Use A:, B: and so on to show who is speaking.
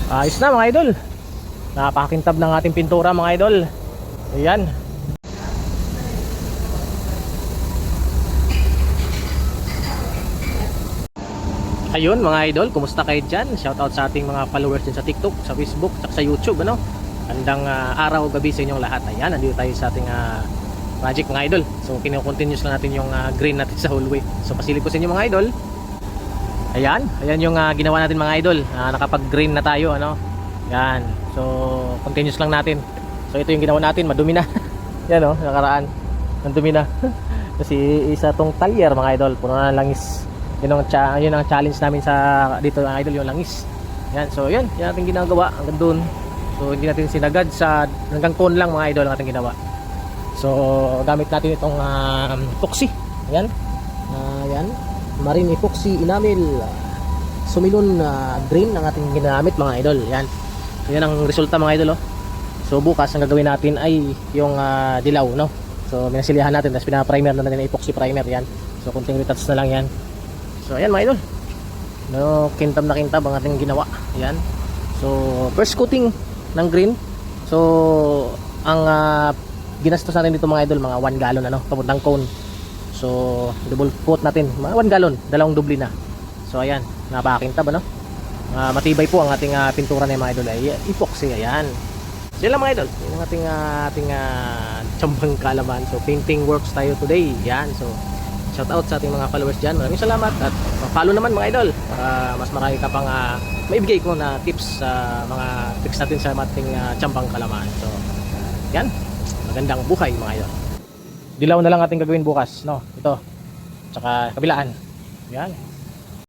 A: Ayos na mga idol. Napakakintab ng ating pintura mga idol. Ayan. Ayun mga idol, kumusta kayo dyan? Shoutout sa ating mga followers din sa TikTok, sa Facebook, at sa YouTube, ano? Handang araw o gabi sa inyong lahat. Ayan, nandito tayo sa ating project mga idol. So kino-continuous lang natin yung green natin sa hallway. So pasilip ko sa inyo mga idol. Ayan, ayan yung ginawa natin mga idol. Nakapag-green na tayo, ano? Yan. So continuous lang natin. So ito yung ginawa natin, madumi na. Yan oh, nakaraan. Ang dumi na. Kasi isa tong talyer mga idol, puno na langis. Yun ang challenge namin sa dito mga idol, yung langis. Yan, so yun natin ginagawa hanggang doon. So hindi natin sinagad sa hanggang cone lang mga idol ang ating ginawa. So gamit natin itong epoxy. Ayan. Ayan. Marine epoxy enamel. Sumilon green ang ating ginamit mga idol. Yan. So yan ang resulta mga idol oh. So bukas ang gagawin natin ay yung dilaw no. So minasilihan natin tapos pina-primer na natin ng epoxy primer yan. So kunting retouch na lang yan. So ayan mga idol. No, kintab na kintab ang ating ginawa. Ayan. So first coating ng green. So ang ginastos natin dito mga idol mga 1 gallon ano, papuntang cone. So double coat natin, mga 1 gallon, dalawang dubli na. So ayan, napakakintab ano. Matibay po ang ating pintura na mga idol ay epoxy. Ayan. So yun lang mga idol, yung ating tsambang kalaman. So painting works tayo today. Ayan. So shout out sa ating mga followers dyan. Maraming salamat at follow naman mga idol para mas marami ka pang maibigay ko na tips sa mga tricks natin sa ating tsambang kalaman. So yan, magandang buhay mga idol. Dilaw na lang ating gagawin bukas no, ito tsaka kabilaan. Yan.